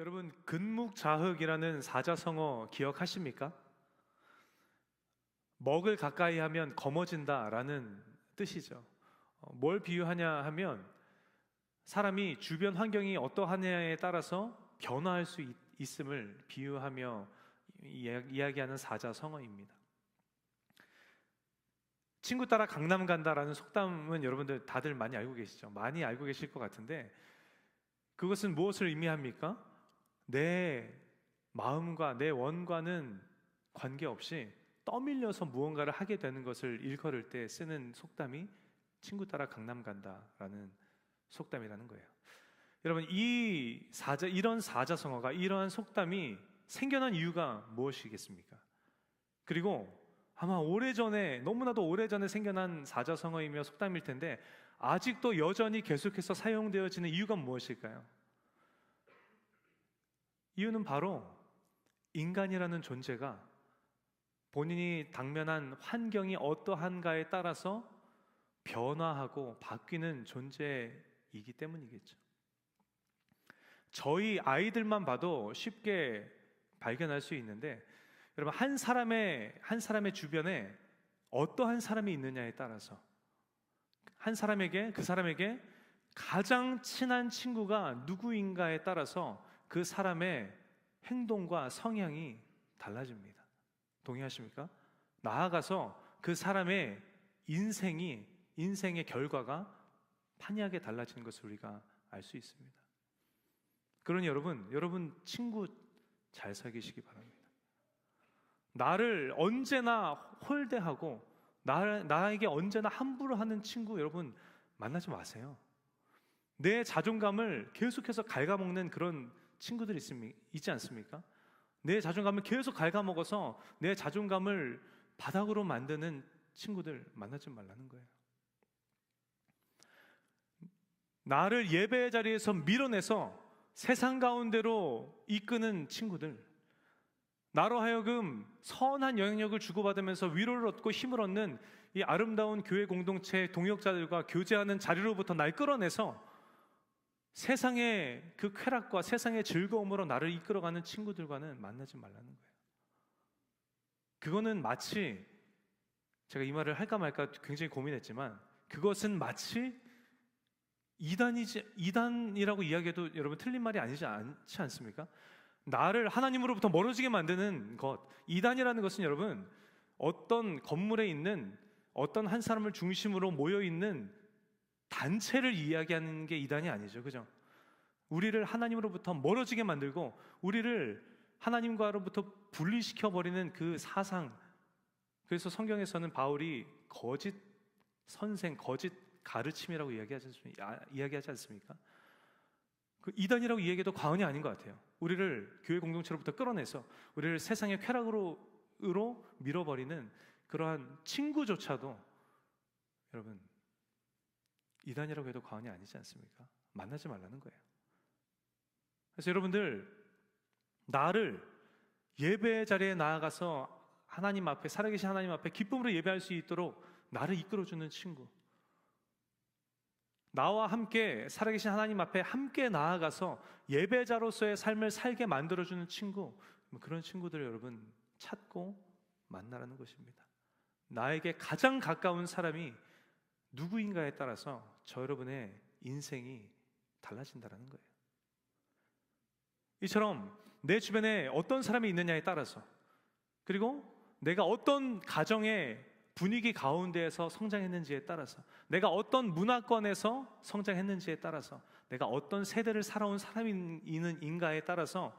여러분, 근묵자흑이라는 사자성어 기억하십니까? 먹을 가까이 하면 검어진다라는 뜻이죠. 뭘 비유하냐 하면 사람이 주변 환경이 어떠하냐에 따라서 변화할 수 있음을 비유하며 이야기하는 사자성어입니다. 친구 따라 강남 간다라는 속담은 여러분들 다들 많이 알고 계시죠? 많이 알고 계실 것 같은데, 그것은 무엇을 의미합니까? 내 마음과 내 원과는 관계없이 떠밀려서 무언가를 하게 되는 것을 일컬을 때 쓰는 속담이 친구 따라 강남 간다라는 속담이라는 거예요. 여러분, 이런 사자성어가, 이러한 속담이 생겨난 이유가 무엇이겠습니까? 그리고 아마 오래전에, 너무나도 오래전에 생겨난 사자성어이며 속담일 텐데 아직도 여전히 계속해서 사용되어지는 이유가 무엇일까요? 이유는 바로 인간이라는 존재가 본인이 당면한 환경이 어떠한가에 따라서 변화하고 바뀌는 존재이기 때문이겠죠. 저희 아이들만 봐도 쉽게 발견할 수 있는데, 여러분, 한 사람의 주변에 어떠한 사람이 있느냐에 따라서 그 사람에게 가장 친한 친구가 누구인가에 따라서 그 사람의 행동과 성향이 달라집니다. 동의하십니까? 나아가서 그 사람의 인생의 결과가 판이하게 달라지는 것을 우리가 알 수 있습니다. 그러니 여러분 친구 잘 사귀시기 바랍니다. 나를 언제나 홀대하고 나에게 언제나 함부로 하는 친구 여러분 만나지 마세요. 내 자존감을 계속해서 갉아먹는 그런 친구들이 있지 않습니까? 내 자존감을 계속 갉아먹어서 내 자존감을 바닥으로 만드는 친구들 만나지 말라는 거예요. 나를 예배의 자리에서 밀어내서 세상 가운데로 이끄는 친구들, 나로 하여금 선한 영향력을 주고받으면서 위로를 얻고 힘을 얻는 이 아름다운 교회 공동체 동역자들과 교제하는 자리로부터 날 끌어내서 세상의 그 쾌락과 세상의 즐거움으로 나를 이끌어가는 친구들과는 만나지 말라는 거예요. 그거는 마치, 제가 이 말을 할까 말까 굉장히 고민했지만, 그것은 마치 이단이라고 이야기해도 여러분 틀린 말이 아니지 않지 않습니까? 나를 하나님으로부터 멀어지게 만드는 것, 이단이라는 것은 여러분 어떤 건물에 있는 어떤 한 사람을 중심으로 모여있는 단체를 이야기하는 게 이단이 아니죠. 그죠? 우리를 하나님으로부터 멀어지게 만들고 우리를 하나님과로부터 분리시켜버리는 그 사상, 그래서 성경에서는 바울이 거짓 선생, 거짓 가르침이라고 이야기하지 않습니까? 그 이단이라고 이야기해도 과언이 아닌 것 같아요. 우리를 교회 공동체로부터 끌어내서 우리를 세상의 쾌락으로 밀어버리는 그러한 친구조차도 여러분 이단이라고 해도 과언이 아니지 않습니까? 만나지 말라는 거예요. 그래서 여러분들, 나를 예배의 자리에 나아가서 하나님 앞에, 살아계신 하나님 앞에 기쁨으로 예배할 수 있도록 나를 이끌어주는 친구, 나와 함께 살아계신 하나님 앞에 함께 나아가서 예배자로서의 삶을 살게 만들어주는 친구, 그런 친구들을 여러분 찾고 만나라는 것입니다. 나에게 가장 가까운 사람이 누구인가에 따라서 저 여러분의 인생이 달라진다는 거예요. 이처럼 내 주변에 어떤 사람이 있느냐에 따라서, 그리고 내가 어떤 가정의 분위기 가운데에서 성장했는지에 따라서, 내가 어떤 문화권에서 성장했는지에 따라서, 내가 어떤 세대를 살아온 사람인가에 따라서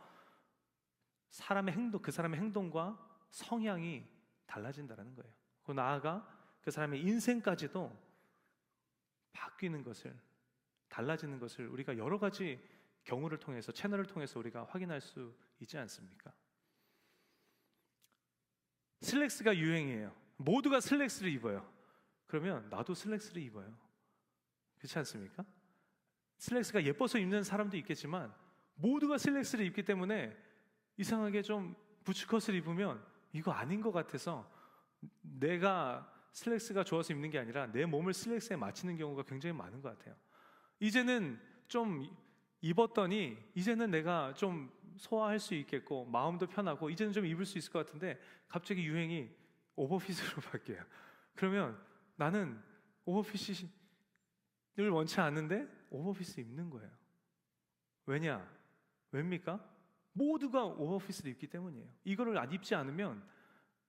그 사람의 행동과 성향이 달라진다는 거예요. 그리고 나아가 그 사람의 인생까지도 바뀌는 것을, 달라지는 것을 우리가 여러 가지 경우를 통해서, 채널을 통해서 우리가 확인할 수 있지 않습니까? 슬랙스가 유행이에요. 모두가 슬랙스를 입어요. 그러면 나도 슬랙스를 입어요. 그렇지 않습니까? 슬랙스가 예뻐서 입는 사람도 있겠지만 모두가 슬랙스를 입기 때문에 이상하게 좀 부츠컷을 입으면 이거 아닌 것 같아서 내가 슬랙스가 좋아서 입는 게 아니라 내 몸을 슬랙스에 맞추는 경우가 굉장히 많은 것 같아요. 이제는 좀 입었더니 이제는 내가 좀 소화할 수 있겠고 마음도 편하고 이제는 좀 입을 수 있을 것 같은데 갑자기 유행이 오버핏으로 바뀌어요. 그러면 나는 오버핏을 원치 않는데 오버핏을 입는 거예요. 왜입니까? 모두가 오버핏을 입기 때문이에요. 이거를 안 입지 않으면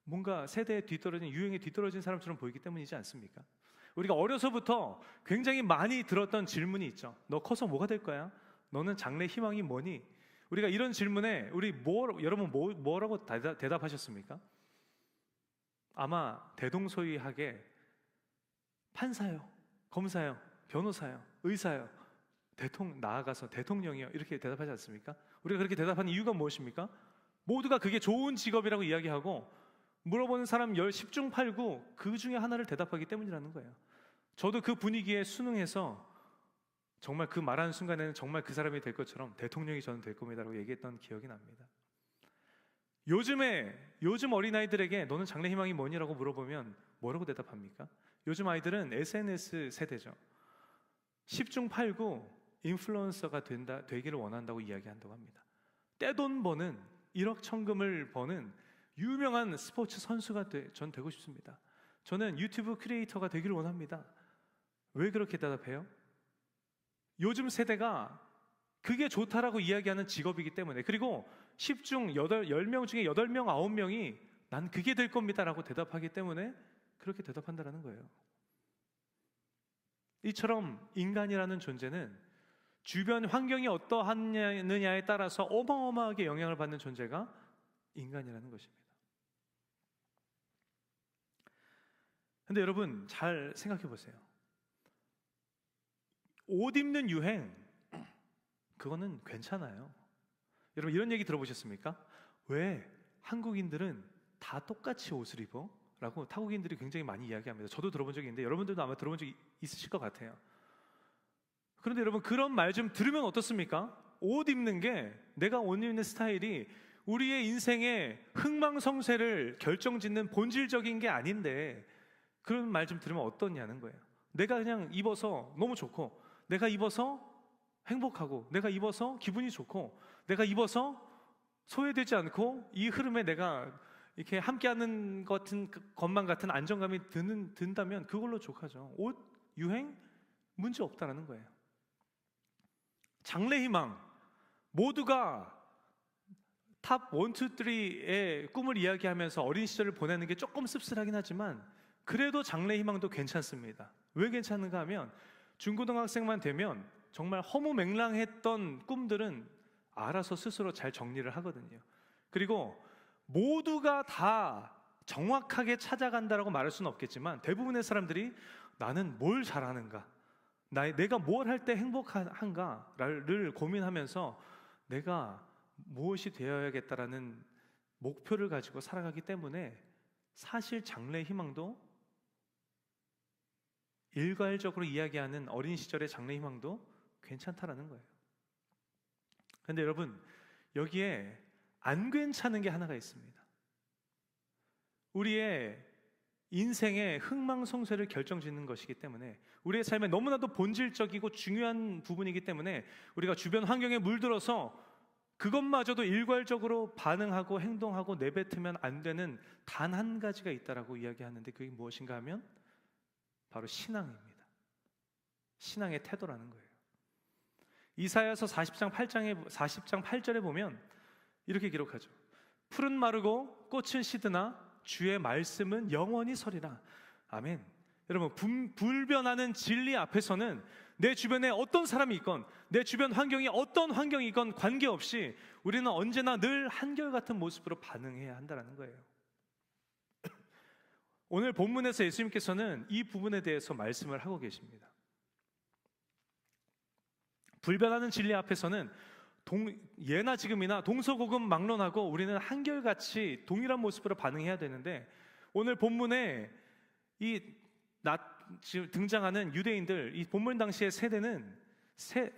뭔가 세대에 뒤떨어진, 유행에 뒤떨어진 사람처럼 보이기 때문이지 않습니까? 우리가 어려서부터 굉장히 많이 들었던 질문이 있죠. 너 커서 뭐가 될 거야? 너는 장래 희망이 뭐니? 우리가 이런 질문에 여러분 뭐라고 대답하셨습니까? 아마 대동소이하게 판사요, 검사요, 변호사요, 의사요, 나아가서 대통령이요, 이렇게 대답하지 않습니까? 우리가 그렇게 대답하는 이유가 무엇입니까? 모두가 그게 좋은 직업이라고 이야기하고 물어보는 사람 10중 8구 그 중에 하나를 대답하기 때문이라는 거예요. 저도 그 분위기에 순응해서 정말 그 말하는 순간에는 정말 그 사람이 될 것처럼 대통령이 저는 될 겁니다라고 얘기했던 기억이 납니다. 요즘 어린아이들에게 너는 장래 희망이 뭐니라고 물어보면 뭐라고 대답합니까? 요즘 아이들은 SNS 세대죠. 10중 8구 인플루언서가 되기를 원한다고 이야기한다고 합니다. 떼돈 버는 1억 천금을 버는 유명한 스포츠 선수가 전 되고 싶습니다. 저는 유튜브 크리에이터가 되기를 원합니다. 왜 그렇게 대답해요? 요즘 세대가 그게 좋다라고 이야기하는 직업이기 때문에, 그리고 10중 10명 중에 8명, 9명이 난 그게 될 겁니다 라고 대답하기 때문에 그렇게 대답한다는 거예요. 이처럼 인간이라는 존재는 주변 환경이 어떠하느냐에 따라서 어마어마하게 영향을 받는 존재가 인간이라는 것입니다. 근데 여러분 잘 생각해 보세요. 옷 입는 유행, 그거는 괜찮아요. 여러분 이런 얘기 들어보셨습니까? 왜 한국인들은 다 똑같이 옷을 입어? 라고 타국인들이 굉장히 많이 이야기합니다. 저도 들어본 적이 있는데 여러분들도 아마 들어본 적이 있으실 것 같아요. 그런데 여러분 그런 말 좀 들으면 어떻습니까? 옷 입는 게, 내가 옷 입는 스타일이 우리의 인생의 흥망성쇠를 결정짓는 본질적인 게 아닌데 그런 말 좀 들으면 어떠냐는 거예요. 내가 그냥 입어서 너무 좋고, 내가 입어서 행복하고, 내가 입어서 기분이 좋고, 내가 입어서 소외되지 않고 이 흐름에 내가 이렇게 함께하는 것만 같은 안정감이 든다면 그걸로 족하죠. 옷 유행 문제 없다라는 거예요. 장래 희망, 모두가 탑 1, 2, 3의 꿈을 이야기하면서 어린 시절을 보내는 게 조금 씁쓸하긴 하지만 그래도 장래 희망도 괜찮습니다. 왜 괜찮은가 하면 중고등학생만 되면 정말 허무맹랑했던 꿈들은 알아서 스스로 잘 정리를 하거든요. 그리고 모두가 다 정확하게 찾아간다라고 말할 수는 없겠지만 대부분의 사람들이 나는 뭘 잘하는가, 내가 뭘 할 때 행복한가를 고민하면서 내가 무엇이 되어야겠다라는 목표를 가지고 살아가기 때문에 사실 장래 희망도, 일괄적으로 이야기하는 어린 시절의 장래 희망도 괜찮다라는 거예요. 그런데 여러분 여기에 안 괜찮은 게 하나가 있습니다. 우리의 인생의 흥망성쇠를 결정짓는 것이기 때문에, 우리의 삶에 너무나도 본질적이고 중요한 부분이기 때문에 우리가 주변 환경에 물들어서 그것마저도 일괄적으로 반응하고 행동하고 내뱉으면 안 되는 단 한 가지가 있다라고 이야기하는데 그게 무엇인가 하면 바로 신앙입니다. 신앙의 태도라는 거예요. 이사야서 40장 8절에 보면 이렇게 기록하죠. 풀은 마르고 꽃은 시드나 주의 말씀은 영원히 서리라. 아멘. 여러분 불변하는 진리 앞에서는 내 주변에 어떤 사람이 있건, 내 주변 환경이 어떤 환경이 있건 관계없이 우리는 언제나 늘 한결같은 모습으로 반응해야 한다는 거예요. 오늘 본문에서 예수님께서는 이 부분에 대해서 말씀을 하고 계십니다. 불변하는 진리 앞에서는 예나 지금이나 동서고금 막론하고 우리는 한결같이 동일한 모습으로 반응해야 되는데, 오늘 본문에 지금 등장하는 유대인들, 이 본문 당시의 세대는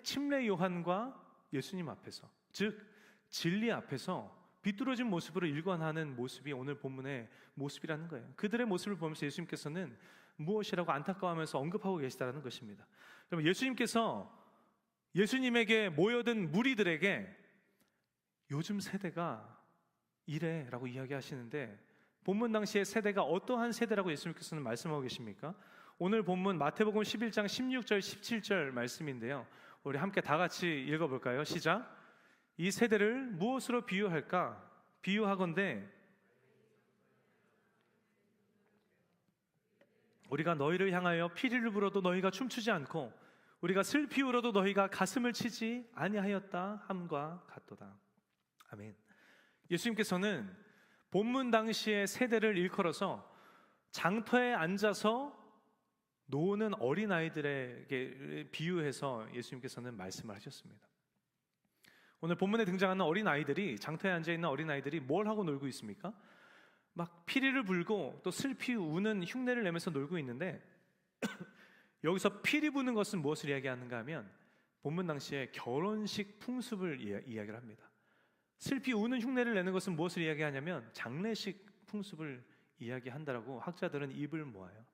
침례 요한과 예수님 앞에서, 즉 진리 앞에서 비뚤어진 모습으로 일관하는 모습이 오늘 본문의 모습이라는 거예요. 그들의 모습을 보면서 예수님께서는 무엇이라고 안타까워하면서 언급하고 계시다는 것입니다. 그럼 예수님께서 예수님에게 모여든 무리들에게 요즘 세대가 이래라고 이야기하시는데, 본문 당시의 세대가 어떠한 세대라고 예수님께서는 말씀하고 계십니까? 오늘 본문 마태복음 11장 16절 17절 말씀인데요, 우리 함께 다 같이 읽어볼까요? 시작. 이 세대를 무엇으로 비유할까? 비유하건대 우리가 너희를 향하여 피리를 불어도 너희가 춤추지 않고 우리가 슬피 울어도 너희가 가슴을 치지 아니하였다 함과 같도다. 아멘. 예수님께서는 본문 당시의 세대를 일컬어서 장터에 앉아서 노는 어린아이들에게 비유해서 예수님께서는 말씀을 하셨습니다. 오늘 본문에 등장하는 어린아이들이, 장터에 앉아있는 어린아이들이 뭘 하고 놀고 있습니까? 막 피리를 불고 또 슬피 우는 흉내를 내면서 놀고 있는데 여기서 피리 부는 것은 무엇을 이야기하는가 하면 본문 당시에 결혼식 풍습을 이야기를 합니다. 슬피 우는 흉내를 내는 것은 무엇을 이야기하냐면 장례식 풍습을 이야기한다라고 학자들은 입을 모아요.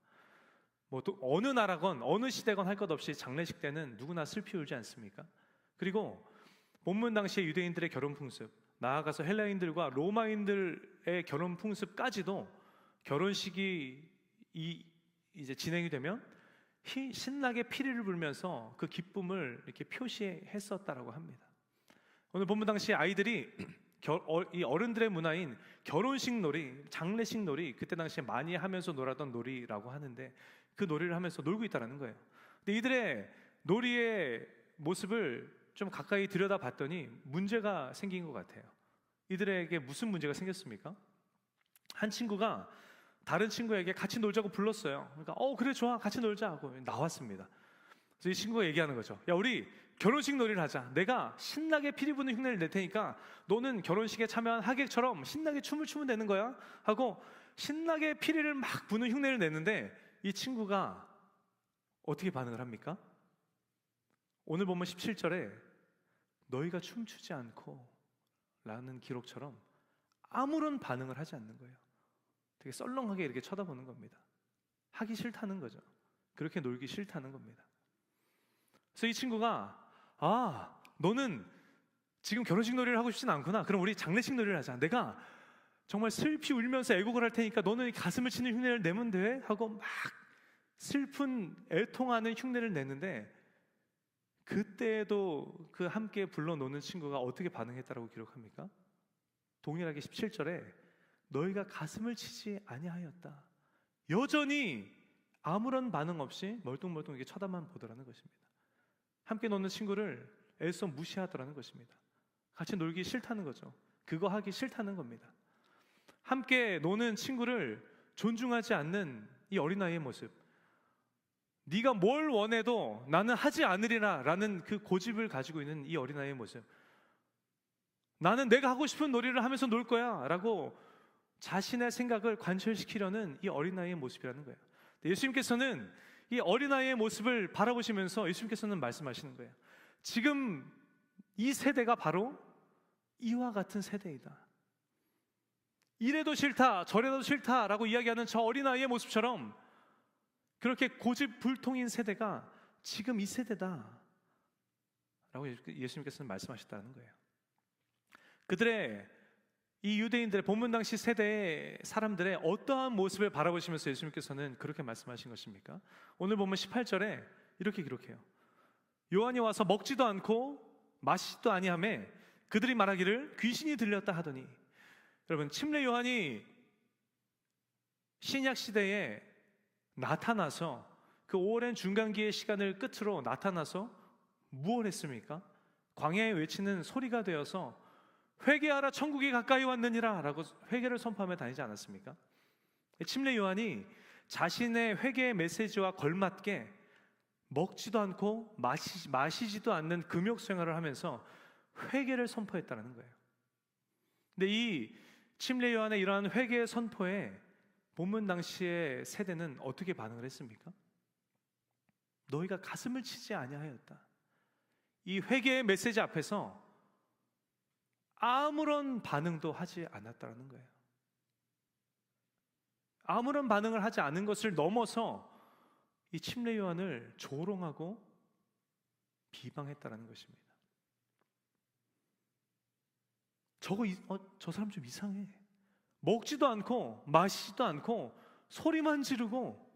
뭐 또 어느 나라건 어느 시대건 할 것 없이 장례식 때는 누구나 슬피 울지 않습니까? 그리고 본문 당시의 유대인들의 결혼 풍습, 나아가서 헬라인들과 로마인들의 결혼 풍습까지도 결혼식이 이제 진행이 되면 신나게 피리를 불면서 그 기쁨을 이렇게 표시했었다라고 합니다. 오늘 본문 당시 아이들이 이 어른들의 문화인 결혼식 놀이, 장례식 놀이, 그때 당시에 많이 하면서 놀았던 놀이라고 하는데 그 놀이를 하면서 놀고 있다는 거예요. 근데 이들의 놀이의 모습을 좀 가까이 들여다봤더니 문제가 생긴 것 같아요. 이들에게 무슨 문제가 생겼습니까? 한 친구가 다른 친구에게 같이 놀자고 불렀어요. 그러니까 그래 좋아 같이 놀자 하고 나왔습니다. 그래서 이 친구가 얘기하는 거죠. 야, 우리 결혼식 놀이를 하자. 내가 신나게 피리 부는 흉내를 낼 테니까 너는 결혼식에 참여한 하객처럼 신나게 춤을 추면 되는 거야 하고 신나게 피리를 막 부는 흉내를 내는데 이 친구가 어떻게 반응을 합니까? 오늘 보면 17절에 너희가 춤추지 않고 라는 기록처럼 아무런 반응을 하지 않는 거예요. 되게 썰렁하게 이렇게 쳐다보는 겁니다. 하기 싫다는 거죠. 그렇게 놀기 싫다는 겁니다. 그래서 이 친구가 너는 지금 결혼식 놀이를 하고 싶진 않구나. 그럼 우리 장례식 놀이를 하자. 내가 정말 슬피 울면서 애곡을 할 테니까 너는 가슴을 치는 흉내를 내면 돼 하고 막 슬픈 애통하는 흉내를 내는데 그때에도 그 함께 불러노는 친구가 어떻게 반응했다라고 기록합니까? 동일하게 17절에 너희가 가슴을 치지 아니하였다. 여전히 아무런 반응 없이 멀뚱멀뚱 이렇게 쳐다만 보더라는 것입니다. 함께 노는 친구를 애써 무시하더라는 것입니다. 같이 놀기 싫다는 거죠. 그거 하기 싫다는 겁니다. 함께 노는 친구를 존중하지 않는 이 어린아이의 모습, 네가 뭘 원해도 나는 하지 않으리라 라는 그 고집을 가지고 있는 이 어린아이의 모습, 나는 내가 하고 싶은 놀이를 하면서 놀 거야 라고 자신의 생각을 관철시키려는 이 어린아이의 모습이라는 거예요. 예수님께서는 이 어린아이의 모습을 바라보시면서 예수님께서는 말씀하시는 거예요. 지금 이 세대가 바로 이와 같은 세대이다. 이래도 싫다 저래도 싫다라고 이야기하는 저 어린아이의 모습처럼 그렇게 고집불통인 세대가 지금 이 세대다 라고 예수님께서는 말씀하셨다는 거예요. 그들의 이 유대인들의 본문 당시 세대의 사람들의 어떠한 모습을 바라보시면서 예수님께서는 그렇게 말씀하신 것입니까? 오늘 보면 18절에 이렇게 기록해요. 요한이 와서 먹지도 않고 마시지도 아니하며 그들이 말하기를 귀신이 들렸다 하더니, 여러분 침례 요한이 신약 시대에 나타나서 그 오랜 중간기의 시간을 끝으로 나타나서 무엇을 했습니까? 광야에 외치는 소리가 되어서 회개하라 천국이 가까이 왔느니라 라고 회개를 선포하며 다니지 않았습니까? 침례 요한이 자신의 회개의 메시지와 걸맞게 먹지도 않고 마시지도 않는 금욕 생활을 하면서 회개를 선포했다는 거예요. 근데 이 침례 요한의 이러한 회개의 선포에 본문 당시의 세대는 어떻게 반응을 했습니까? 너희가 가슴을 치지 아니하였다. 이 회개의 메시지 앞에서 아무런 반응도 하지 않았다는 거예요. 아무런 반응을 하지 않은 것을 넘어서 이 침례 요한을 조롱하고 비방했다라는 것입니다. 저 사람 좀 이상해. 먹지도 않고 마시지도 않고 소리만 지르고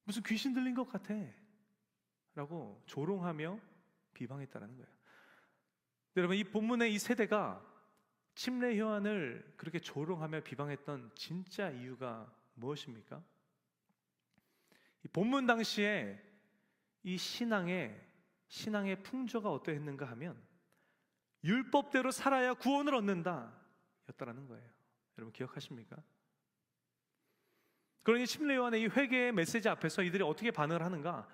무슨 귀신 들린 것 같아 라고 조롱하며 비방했다는 거예요. 여러분, 이 본문의 이 세대가 침례 요한을 그렇게 조롱하며 비방했던 진짜 이유가 무엇입니까? 이 본문 당시에 이 신앙의 풍조가 어떠했는가 하면 율법대로 살아야 구원을 얻는다 였다라는 거예요. 여러분 기억하십니까? 그러니 침례 요한의 이 회개의 메시지 앞에서 이들이 어떻게 반응을 하는가?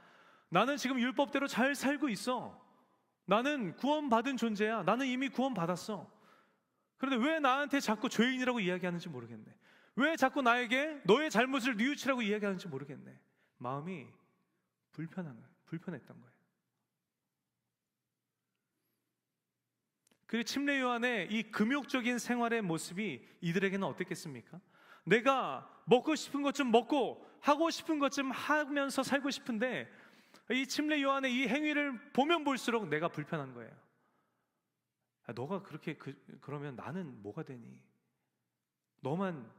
나는 지금 율법대로 잘 살고 있어. 나는 구원받은 존재야. 나는 이미 구원받았어. 그런데 왜 나한테 자꾸 죄인이라고 이야기하는지 모르겠네. 왜 자꾸 나에게 너의 잘못을 뉘우치라고 이야기하는지 모르겠네. 마음이 불편했던 거예요. 그리고 침례 요한의 이 금욕적인 생활의 모습이 이들에게는 어땠겠습니까? 내가 먹고 싶은 것 좀 먹고 하고 싶은 것 좀 하면서 살고 싶은데 이 침례 요한의 이 행위를 보면 볼수록 내가 불편한 거예요. 너가 그렇게 그러면 나는 뭐가 되니? 너만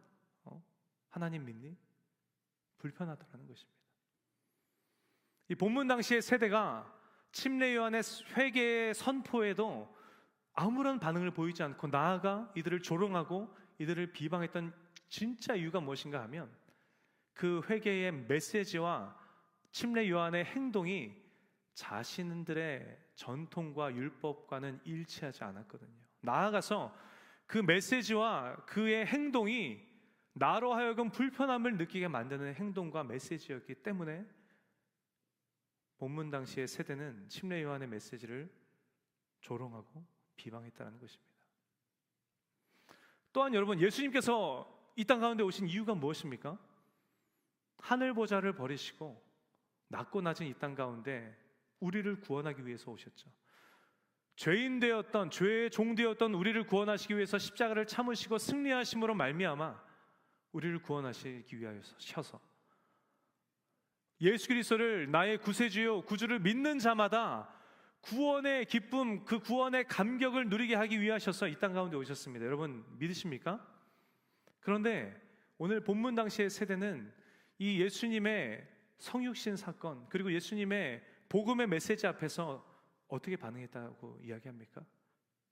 하나님 믿니? 불편하다는 것입니다. 이 본문 당시의 세대가 침례 요한의 회개의 선포에도 아무런 반응을 보이지 않고 나아가 이들을 조롱하고 이들을 비방했던 진짜 이유가 무엇인가 하면 그 회개의 메시지와 침례 요한의 행동이 자신들의 전통과 율법과는 일치하지 않았거든요. 나아가서 그 메시지와 그의 행동이 나로 하여금 불편함을 느끼게 만드는 행동과 메시지였기 때문에 본문 당시의 세대는 침례 요한의 메시지를 조롱하고 비방했다는 것입니다. 또한 여러분, 예수님께서 이 땅 가운데 오신 이유가 무엇입니까? 하늘 보좌를 버리시고 낮고 낮은 이 땅 가운데 우리를 구원하기 위해서 오셨죠. 죄인 되었던, 죄의 종 되었던 우리를 구원하시기 위해서 십자가를 참으시고 승리하심으로 말미암아 우리를 구원하시기 위하여서 예수 그리스도를 나의 구세주요 구주를 믿는 자마다 구원의 기쁨, 그 구원의 감격을 누리게 하기 위하셔서 이 땅 가운데 오셨습니다. 여러분 믿으십니까? 그런데 오늘 본문 당시의 세대는 이 예수님의 성육신 사건, 그리고 예수님의 복음의 메시지 앞에서 어떻게 반응했다고 이야기합니까?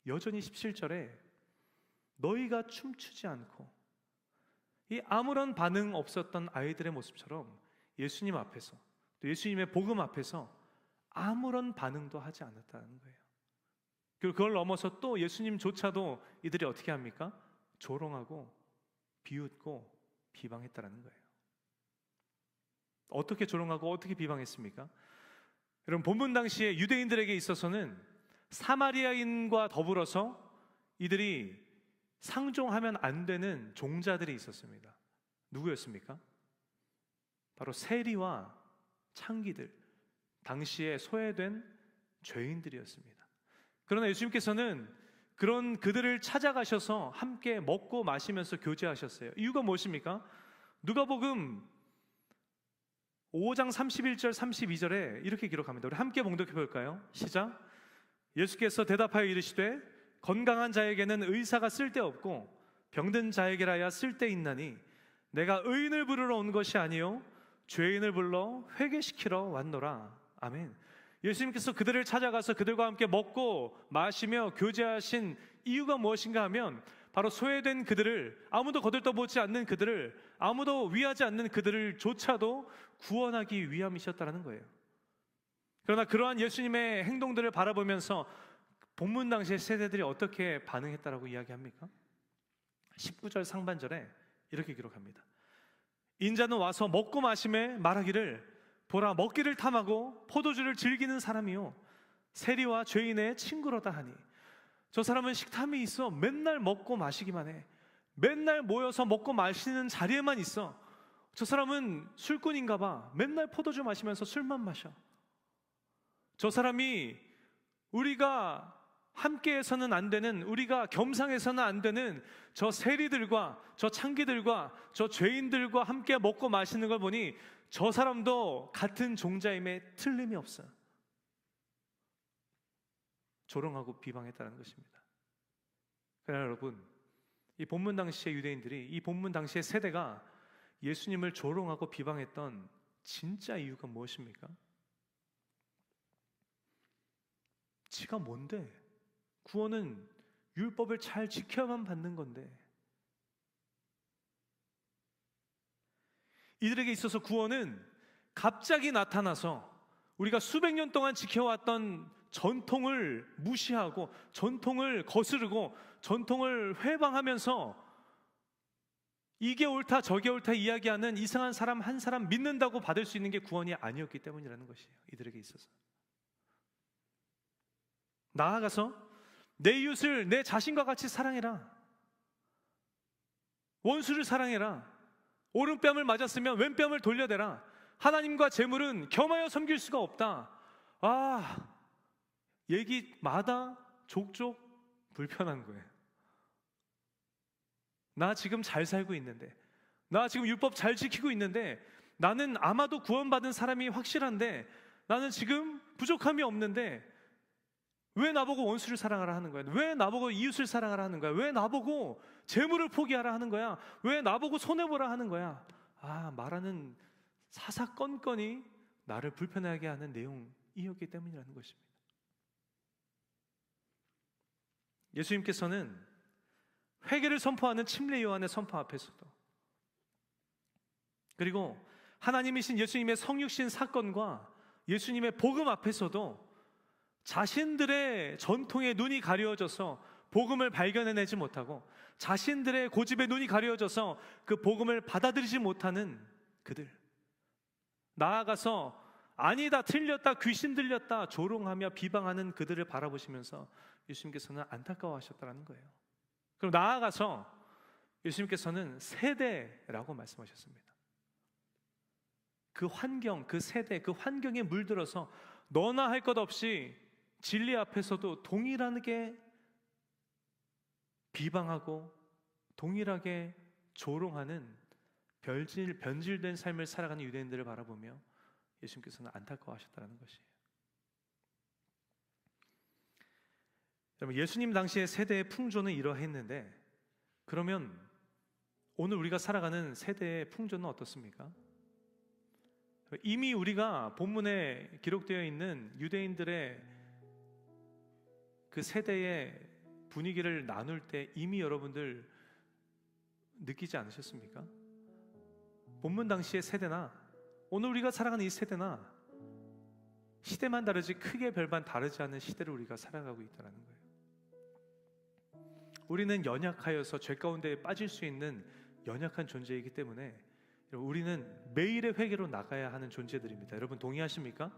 여전히 17절에 너희가 춤추지 않고, 이 아무런 반응 없었던 아이들의 모습처럼 예수님 앞에서, 또 예수님의 복음 앞에서 아무런 반응도 하지 않았다는 거예요. 그리고 그걸 넘어서 또 예수님조차도 이들이 어떻게 합니까? 조롱하고 비웃고 비방했다는 거예요. 어떻게 조롱하고 어떻게 비방했습니까? 여러분, 본문 당시에 유대인들에게 있어서는 사마리아인과 더불어서 이들이 상종하면 안 되는 종자들이 있었습니다. 누구였습니까? 바로 세리와 창기들, 당시에 소외된 죄인들이었습니다. 그러나 예수님께서는 그런 그들을 찾아가셔서 함께 먹고 마시면서 교제하셨어요. 이유가 무엇입니까? 누가복음 5장 31절 32절에 이렇게 기록합니다. 우리 함께 봉독해 볼까요? 시작. 예수께서 대답하여 이르시되 건강한 자에게는 의사가 쓸데없고 병든 자에게라야 쓸데있나니 내가 의인을 부르러 온 것이 아니요 죄인을 불러 회개시키러 왔노라. 아멘. 예수님께서 그들을 찾아가서 그들과 함께 먹고 마시며 교제하신 이유가 무엇인가 하면 바로 소외된 그들을, 아무도 거들떠보지 않는 그들을, 아무도 위하지 않는 그들을 조차도 구원하기 위함이셨다는 거예요. 그러나 그러한 예수님의 행동들을 바라보면서 본문 당시의 세대들이 어떻게 반응했다라고 이야기합니까? 19절 상반절에 이렇게 기록합니다. 인자는 와서 먹고 마시매 말하기를 보라, 먹기를 탐하고 포도주를 즐기는 사람이요 세리와 죄인의 친구로다 하니, 저 사람은 식탐이 있어 맨날 먹고 마시기만 해. 맨날 모여서 먹고 마시는 자리에만 있어. 저 사람은 술꾼인가 봐. 맨날 포도주 마시면서 술만 마셔. 저 사람이 우리가 함께해서는 안 되는, 우리가 겸상해서는 안 되는 저 세리들과 저 창기들과 저 죄인들과 함께 먹고 마시는 걸 보니 저 사람도 같은 종자임에 틀림이 없어요. 조롱하고 비방했다는 것입니다. 그러나 여러분, 이 본문 당시의 유대인들이, 이 본문 당시의 세대가 예수님을 조롱하고 비방했던 진짜 이유가 무엇입니까? 지가 뭔데? 구원은 율법을 잘 지켜야만 받는 건데. 이들에게 있어서 구원은 갑자기 나타나서 우리가 수백 년 동안 지켜왔던 전통을 무시하고 전통을 거스르고 전통을 회방하면서 이게 옳다 저게 옳다 이야기하는 이상한 사람 한 사람 믿는다고 받을 수 있는 게 구원이 아니었기 때문이라는 것이에요. 이들에게 있어서. 나아가서 내 이웃을 내 자신과 같이 사랑해라. 원수를 사랑해라. 오른뺨을 맞았으면 왼뺨을 돌려대라. 하나님과 재물은 겸하여 섬길 수가 없다. 얘기마다 족족 불편한 거예요. 나 지금 잘 살고 있는데, 나 지금 율법 잘 지키고 있는데, 나는 아마도 구원받은 사람이 확실한데, 나는 지금 부족함이 없는데 왜 나보고 원수를 사랑하라 하는 거야? 왜 나보고 이웃을 사랑하라 하는 거야? 왜 나보고 재물을 포기하라 하는 거야? 왜 나보고 손해보라 하는 거야? 말하는 사사건건이 나를 불편하게 하는 내용이었기 때문이라는 것입니다. 예수님께서는 회개를 선포하는 침례 요한의 선포 앞에서도, 그리고 하나님이신 예수님의 성육신 사건과 예수님의 복음 앞에서도 자신들의 전통에 눈이 가려져서 복음을 발견해내지 못하고 자신들의 고집에 눈이 가려져서 그 복음을 받아들이지 못하는 그들, 나아가서 아니다, 틀렸다, 귀신 들렸다 조롱하며 비방하는 그들을 바라보시면서 예수님께서는 안타까워하셨다는 거예요. 그럼 나아가서 예수님께서는 세대라고 말씀하셨습니다. 그 환경, 그 세대, 그 환경에 물들어서 너나 할 것 없이 진리 앞에서도 동일하게 비방하고 동일하게 조롱하는 변질된 삶을 살아가는 유대인들을 바라보며 예수님께서는 안타까워하셨다는 것이에요. 여러분, 예수님 당시의 세대의 풍조는 이러했는데, 그러면 오늘 우리가 살아가는 세대의 풍조는 어떻습니까? 이미 우리가 본문에 기록되어 있는 유대인들의 그 세대의 분위기를 나눌 때 이미 여러분들 느끼지 않으셨습니까? 본문 당시의 세대나 오늘 우리가 살아가는 이 세대나 시대만 다르지 크게 별반 다르지 않은 시대를 우리가 살아가고 있다는 거예요. 우리는 연약하여서 죄 가운데 빠질 수 있는 연약한 존재이기 때문에 우리는 매일의 회개로 나가야 하는 존재들입니다. 여러분 동의하십니까?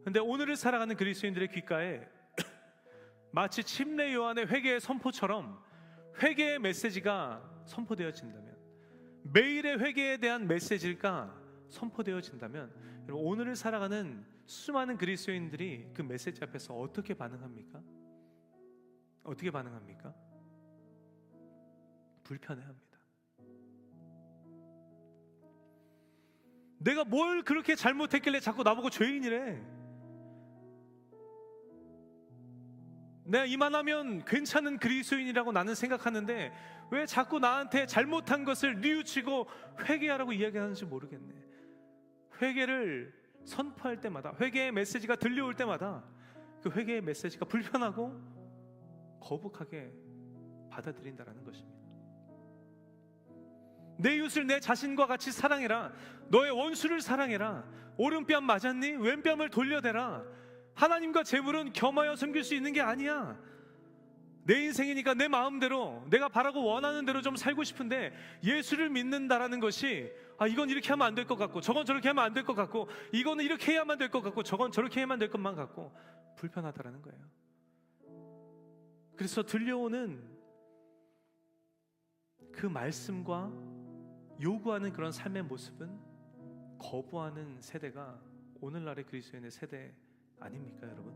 그런데 오늘을 살아가는 그리스도인들의 귓가에 마치 침례 요한의 회개의 선포처럼 회개의 메시지가 선포되어진다면, 매일의 회개에 대한 메시지가 선포되어진다면, 여러분 오늘을 살아가는 수많은 그리스도인들이 그 메시지 앞에서 어떻게 반응합니까? 어떻게 반응합니까? 불편해합니다. 내가 뭘 그렇게 잘못했길래 자꾸 나보고 죄인이래? 내가 이만하면 괜찮은 그리스도인이라고 나는 생각하는데 왜 자꾸 나한테 잘못한 것을 뉘우치고 회개하라고 이야기하는지 모르겠네. 회개를 선포할 때마다, 회개의 메시지가 들려올 때마다 그 회개의 메시지가 불편하고 거북하게 받아들인다는 것입니다. 내 이웃을 내 자신과 같이 사랑해라. 너의 원수를 사랑해라. 오른뺨 맞았니? 왼뺨을 돌려대라. 하나님과 재물은 겸하여 섬길 수 있는 게 아니야. 내 인생이니까 내 마음대로, 내가 바라고 원하는 대로 좀 살고 싶은데 예수를 믿는다라는 것이 이건 이렇게 하면 안 될 것 같고 저건 저렇게 하면 안 될 것 같고 이거는 이렇게 해야만 될 것 같고 저건 저렇게 해야만 될 것만 같고 불편하다라는 거예요. 그래서 들려오는 그 말씀과 요구하는 그런 삶의 모습은 거부하는 세대가 오늘날의 그리스도인의 세대 아닙니까, 여러분?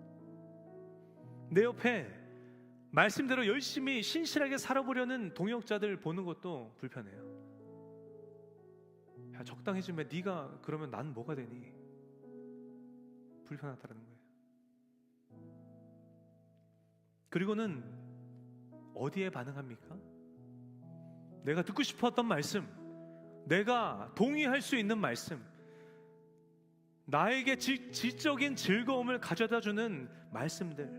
내 옆에 말씀대로 열심히 신실하게 살아보려는 동역자들 보는 것도 불편해요. 야, 적당히 좀 해. 네가 그러면 난 뭐가 되니? 불편하다는 거예요. 그리고는 어디에 반응합니까? 내가 듣고 싶었던 말씀, 내가 동의할 수 있는 말씀, 나에게 지적인 즐거움을 가져다주는 말씀들,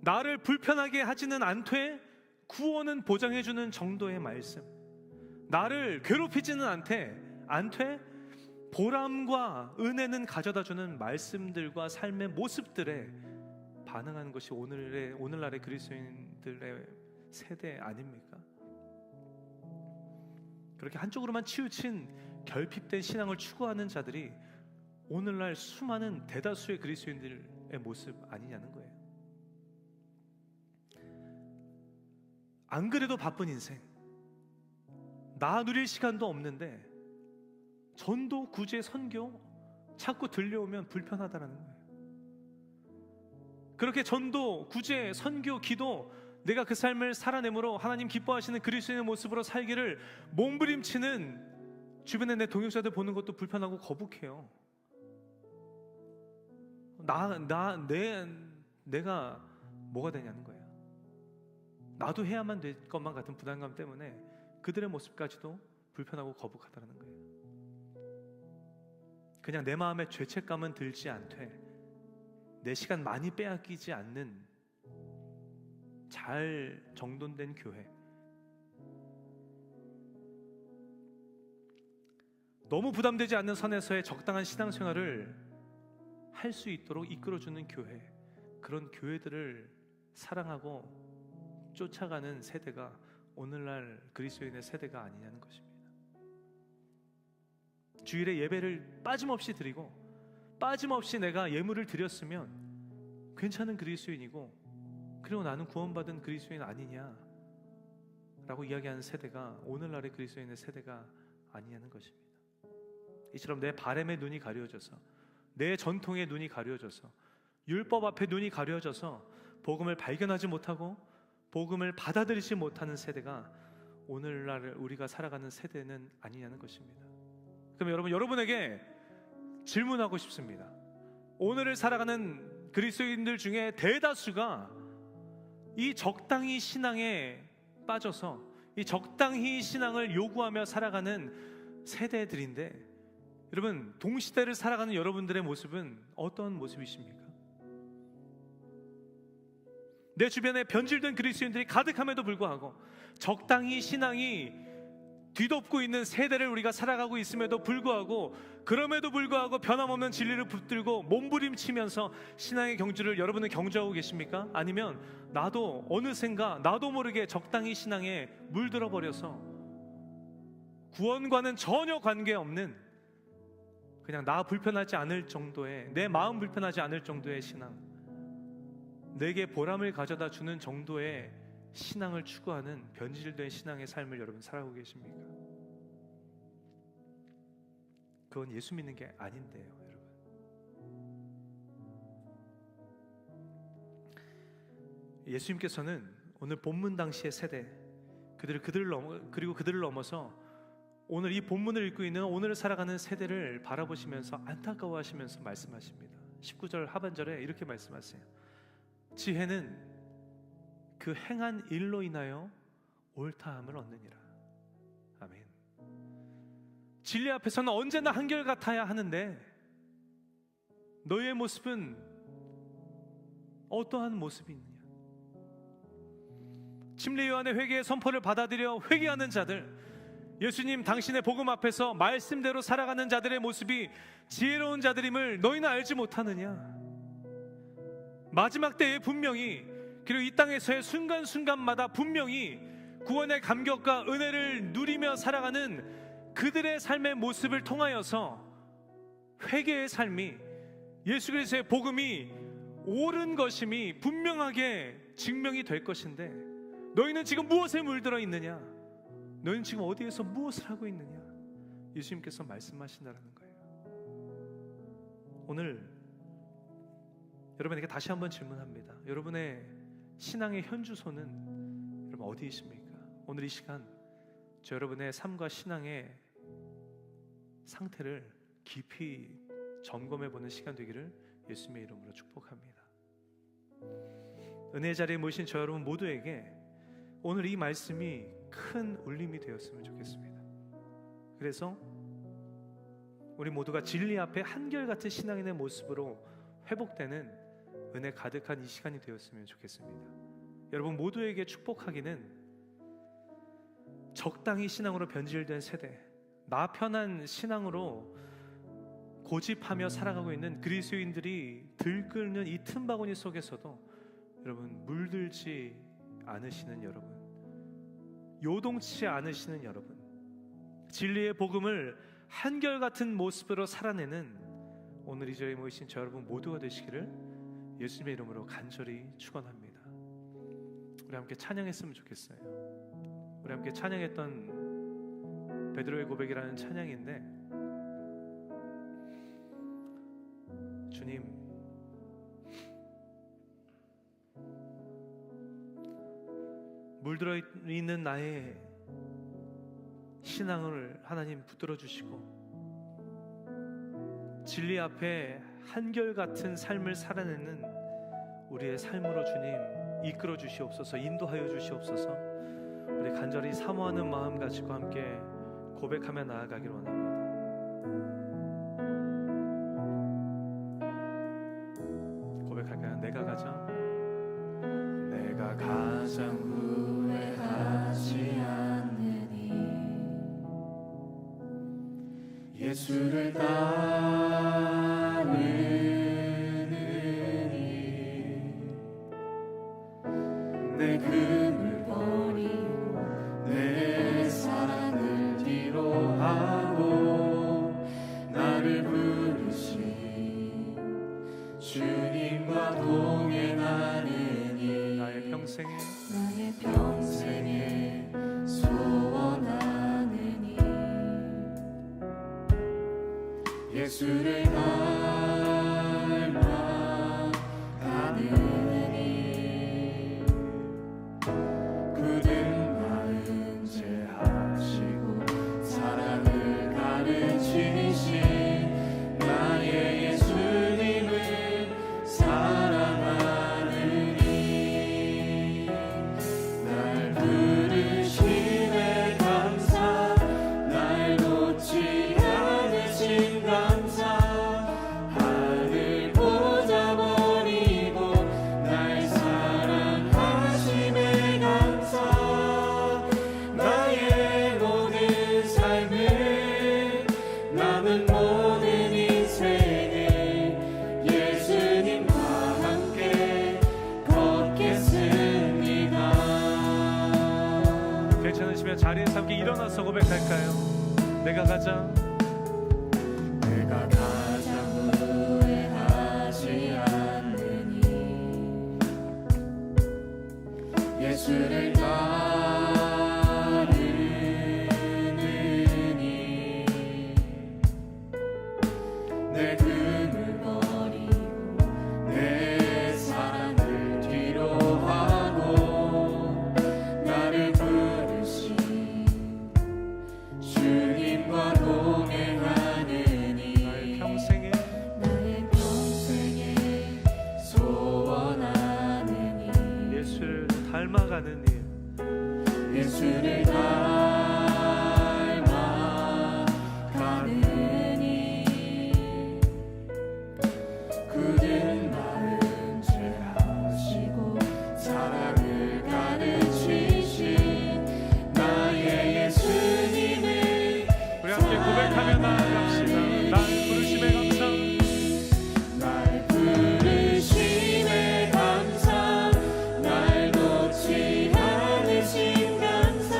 나를 불편하게 하지는 않되 구원은 보장해주는 정도의 말씀, 나를 괴롭히지는 않되 보람과 은혜는 가져다주는 말씀들과 삶의 모습들에 반응하는 것이 오늘날의 그리스도인들의 세대 아닙니까? 그렇게 한쪽으로만 치우친 결핍된 신앙을 추구하는 자들이 오늘날 수많은 대다수의 그리스도인들의 모습 아니냐는 거예요. 안 그래도 바쁜 인생, 나 누릴 시간도 없는데 전도, 구제, 선교 자꾸 들려오면 불편하다라는 거예요. 그렇게 전도, 구제, 선교, 기도, 내가 그 삶을 살아내므로 하나님 기뻐하시는 그리스도인의 모습으로 살기를 몸부림치는 주변에 내 동역자들 보는 것도 불편하고 거북해요. 내가 뭐가 되냐는 거예요. 나도 해야만 될 것만 같은 부담감 때문에 그들의 모습까지도 불편하고 거북하다는 거예요. 그냥 내 마음에 죄책감은 들지 않되 내 시간 많이 빼앗기지 않는 잘 정돈된 교회, 너무 부담되지 않는 선에서의 적당한 신앙생활을 할 수 있도록 이끌어주는 교회, 그런 교회들을 사랑하고 쫓아가는 세대가 오늘날 그리스도인의 세대가 아니냐는 것입니다. 주일에 예배를 빠짐없이 드리고 빠짐없이 내가 예물을 드렸으면 괜찮은 그리스도인이고, 그리고 나는 구원받은 그리스도인 아니냐 라고 이야기하는 세대가 오늘날의 그리스도인의 세대가 아니냐는 것입니다. 이처럼 내 바램의 눈이 가려져서, 내 전통의 눈이 가려져서, 율법 앞에 눈이 가려져서 복음을 발견하지 못하고 복음을 받아들이지 못하는 세대가 오늘날 우리가 살아가는 세대는 아니냐는 것입니다. 그럼 여러분에게 질문하고 싶습니다. 오늘을 살아가는 그리스도인들 중에 대다수가 이 적당히 신앙에 빠져서 이 적당히 신앙을 요구하며 살아가는 세대들인데, 여러분, 동시대를 살아가는 여러분들의 모습은 어떤 모습이십니까? 내 주변에 변질된 그리스도인들이 가득함에도 불구하고, 적당히 신앙이 뒤덮고 있는 세대를 우리가 살아가고 있음에도 불구하고, 그럼에도 불구하고 변함없는 진리를 붙들고 몸부림치면서 신앙의 경주를 여러분은 경주하고 계십니까? 아니면 나도 어느샌가 나도 모르게 적당히 신앙에 물들어 버려서 구원과는 전혀 관계없는, 그냥 나 불편하지 않을 정도의, 내 마음 불편하지 않을 정도의 신앙, 내게 보람을 가져다 주는 정도의 신앙을 추구하는 변질된 신앙의 삶을 여러분 살아가고 계십니까? 그건 예수 믿는 게 아닌데요, 여러분. 예수님께서는 오늘 본문 당시의 세대, 그들을 넘어서 오늘 이 본문을 읽고 있는 오늘을 살아가는 세대를 바라보시면서 안타까워하시면서 말씀하십니다. 19절 하반절에 이렇게 말씀하세요. 지혜는 그 행한 일로 인하여 옳다함을 얻느니라. 아멘. 진리 앞에서는 언제나 한결같아야 하는데 너희의 모습은 어떠한 모습이 있느냐? 침례 요한의 회개의 선포를 받아들여 회개하는 자들, 예수님 당신의 복음 앞에서 말씀대로 살아가는 자들의 모습이 지혜로운 자들임을 너희는 알지 못하느냐? 마지막 때에 분명히, 그리고 이 땅에서의 순간순간마다 분명히 구원의 감격과 은혜를 누리며 살아가는 그들의 삶의 모습을 통하여서 회개의 삶이, 예수 그리스도의 복음이 옳은 것임이 분명하게 증명이 될 것인데, 너희는 지금 무엇에 물들어 있느냐? 너희는 지금 어디에서 무엇을 하고 있느냐? 예수님께서 말씀하신다는 거예요. 오늘 여러분에게 다시 한번 질문합니다. 여러분의 신앙의 현주소는 여러분 어디이십니까? 오늘 이 시간 저 여러분의 삶과 신앙의 상태를 깊이 점검해보는 시간 되기를 예수님의 이름으로 축복합니다. 은혜 자리에 모신 저 여러분 모두에게 오늘 이 말씀이 큰 울림이 되었으면 좋겠습니다. 그래서 우리 모두가 진리 앞에 한결같은 신앙인의 모습으로 회복되는 은혜 가득한 이 시간이 되었으면 좋겠습니다. 여러분 모두에게 축복하기는 적당히 신앙으로 변질된 세대, 나 편한 신앙으로 고집하며 살아가고 있는 그리스도인들이 들끓는 이 틈바구니 속에서도 여러분 물들지 않으시는 여러분, 요동치 않으시는 여러분, 진리의 복음을 한결같은 모습으로 살아내는 오늘 이 자리에 모이신 저 여러분 모두가 되시기를 예수님의 이름으로 간절히 축원합니다. 우리 함께 찬양했으면 좋겠어요. 우리 함께 찬양했던 베드로의 고백이라는 찬양인데, 주님, 물들어 있는 나의 신앙을 하나님 붙들어 주시고 진리 앞에 한결같은 삶을 살아내는 우리의 삶으로 주님 이끌어 주시옵소서, 인도하여 주시옵소서. 우리 간절히 사모하는 마음 가지고 함께 고백하며 나아가길 원합니다. 고백할까요? 내가 가장 후회하지 않으니 예수를 따르니 내 금을 버리고 내 사랑을 뒤로하고 나를 부르신 주님과 동행하느니 나의 평생에 소원하느니 예수를 닮아가느니 굳은 마음 제하시고 사랑을 가르치신 나의 예수님을 사랑하느니 날 부르심에 감사 날 놓지 않으신 감사 하늘 보자 버리고 날 사랑하심에 감사 나의 모든 삶을 남은 모든 인생을 예수님과 함께 걷겠습니다. 괜찮으시면 자리에서 함께 일어나서 고백할까요? 내가 가장 후회하지 않으니 예수를 따르느니 내 금을 버리고 내 사랑을 뒤로하고 나를 부르신 주님과 동행하느니 나의 평생에 소원하느니 예수를 닮아가는 일, 예수를 닮아가느니 굳은 마음 제하시고 사랑을 가르치신 나의 예수님을 우리 함께 고백하며 나아갑시다. 날 부르심에 감사, 날 부르심에 감사 날 놓지 않으신 감사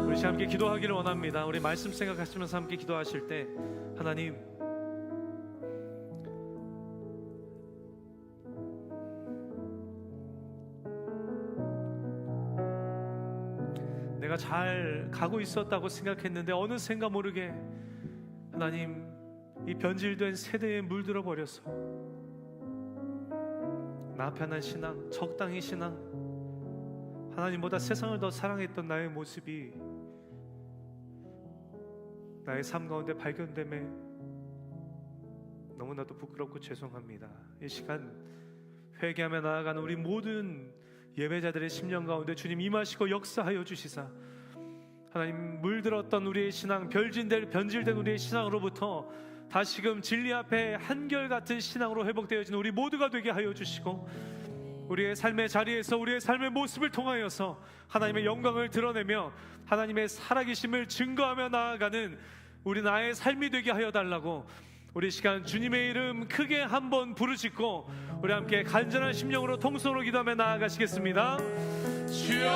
우리 시간 함께 기도하기를 원합니다. 우리 말씀 생각하시면서 함께 기도하실 때 하나님, 내가 잘 가고 있었다고 생각했는데 어느샌가 모르게 하나님 이 변질된 세대에 물들어 버려서 나 편한 신앙, 적당히 신앙, 하나님보다 세상을 더 사랑했던 나의 모습이 나의 삶 가운데 발견됨에 너무나도 부끄럽고 죄송합니다. 이 시간 회개하며 나아가는 우리 모든 예배자들의 심령 가운데 주님 임하시고 역사하여 주시사 하나님 물들었던 우리의 신앙, 변질된 우리의 신앙으로부터 다시금 진리 앞에 한결같은 신앙으로 회복되어진 우리 모두가 되게 하여 주시고 우리의 삶의 자리에서 우리의 삶의 모습을 통하여서 하나님의 영광을 드러내며 하나님의 살아계심을 증거하며 나아가는 우리 나의 삶이 되게 하여 달라고 우리 시간 주님의 이름 크게 한번 부르짖고 우리 함께 간절한 심령으로 통성으로 기도하며 나아가시겠습니다. 주여,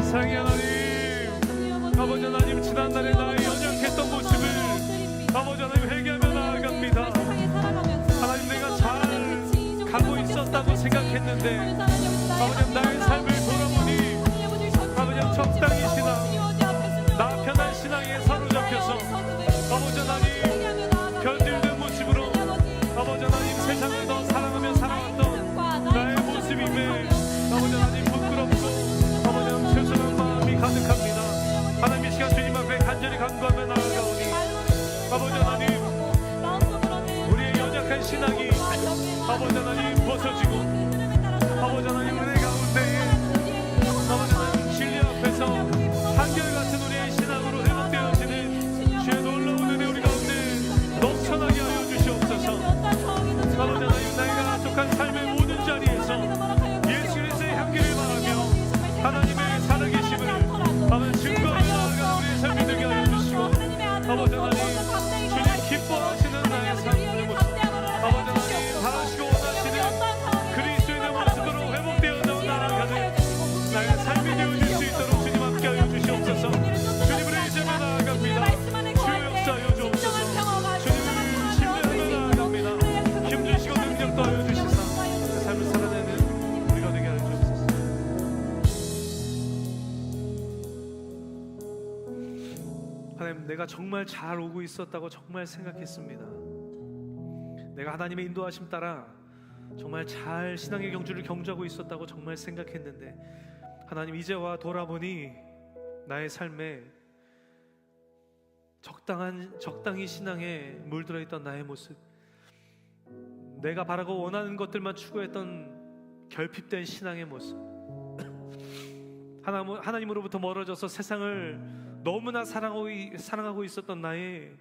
사랑의 하나님, 아버지 하나님, 지난날에 나의 연약했던 모습을 아버지 하나님 회개하며 나아갑니다. 하나님, 내가 잘 가고 있었다고 생각했는데 아버지 나의 삶을 돌아보니 아버지 적당히 신앙, 나 편한 신앙에 사로잡혀서 아버지 하나님 변질된 모습으로 아버지 하나님 세상을 더 사랑하며 살아왔던 나의 모습임에 아버지 하나님 부끄럽고 아버지 하나님 죄송한 마음이 가득합니다. 하나님 이 시간 주님 앞에 간절히 간구하며 나아가오니 아버지 하나님 우리의 연약한 신앙이 아버지 하나님 벗어지고 아버지 하나님 은혜 가운데에 아버지 하나님 진리 앞에서 한결같은 우리의 신앙으로 회복되어지는 주의 놀라운 은혜 우리 가운데 넘쳐나게 하여 주시옵소서. 아버지 하나님 나이가 족한 삶의 모든 자리에서 예수 그리스도의 향기를 바라며 하나님의 살아계심을 아버지 증거하며 나아가는 우리의 삶이 되게 하여 주시고 아버지 하나님 주님 기뻐하시는 나의 삶의 모습 아버지 하나님 바라시고 원하시는 그리스도의 모습으로 회복되어 나아가는 나의 삶이 되어질 수 있도록 주님 함께하여 주시옵소서. 주님을 의지하며 나아갑니다. 주여 역사하여 주옵소서. 주님을 신뢰하며 나아갑니다. 힘주시고 능력도 하여 주시사 그 삶을 살아내는 우리가 되게 하여 주옵소서. 하나님, 내가 정말 잘 오고 있었다고 정말 생각했습니다. 내가 하나님의 인도하심 따라 정말 잘 신앙의 경주를 경주하고 있었다고 정말 생각했는데 하나님 이제와 돌아보니 나의 삶에 적당히 신앙에 물들어 있던 나의 모습, 내가 바라고 원하는 것들만 추구했던 결핍된 신앙의 모습, 하나님으로부터 멀어져서 세상을 너무나 사랑하고 있었던 나의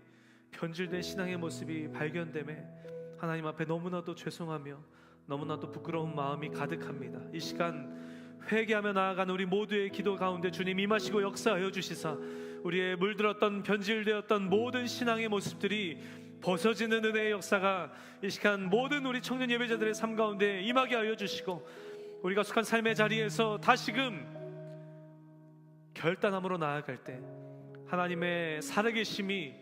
변질된 신앙의 모습이 발견됨에 하나님 앞에 너무나도 죄송하며 너무나도 부끄러운 마음이 가득합니다. 이 시간 회개하며 나아가는 우리 모두의 기도 가운데 주님 임하시고 역사하여 주시사 우리의 물들었던 변질되었던 모든 신앙의 모습들이 벗어지는 은혜의 역사가 이 시간 모든 우리 청년 예배자들의 삶 가운데 임하게 하여 주시고 우리가 속한 삶의 자리에서 다시금 결단함으로 나아갈 때 하나님의 살아계심이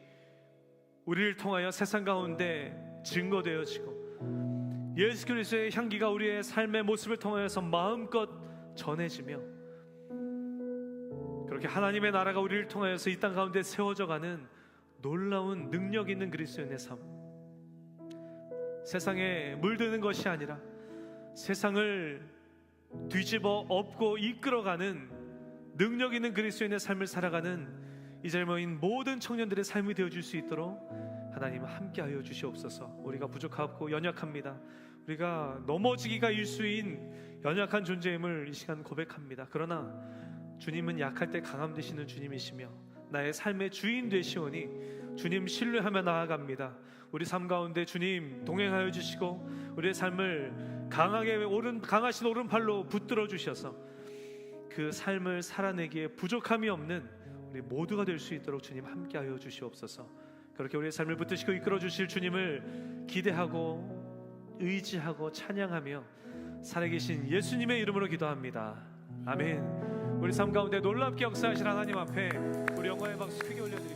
우리를 통하여 세상 가운데 증거되어지고 예수 그리스도의 향기가 우리의 삶의 모습을 통하여서 마음껏 전해지며 그렇게 하나님의 나라가 우리를 통하여서 이 땅 가운데 세워져가는 놀라운 능력 있는 그리스도인의 삶, 세상에 물드는 것이 아니라 세상을 뒤집어 엎고 이끌어가는 능력 있는 그리스도인의 삶을 살아가는 이 자리에 모인 모든 청년들의 삶이 되어줄 수 있도록 하나님 함께하여 주시옵소서. 우리가 부족하고 연약합니다. 우리가 넘어지기가 일수인 연약한 존재임을 이 시간 고백합니다. 그러나 주님은 약할 때 강함 되시는 주님이시며 나의 삶의 주인 되시오니 주님 신뢰하며 나아갑니다. 우리 삶 가운데 주님 동행하여 주시고 우리의 삶을 강하신 오른팔로 붙들어 주셔서 그 삶을 살아내기에 부족함이 없는 우리 모두가 될 수 있도록 주님 함께하여 주시옵소서. 그렇게 우리의 삶을 붙드시고 이끌어 주실 주님을 기대하고 의지하고 찬양하며 살아계신 예수님의 이름으로 기도합니다. 아멘. 우리 삶 가운데 놀랍게 역사하신 하나님 앞에 우리 영광의 박수 크게 올려드립니다.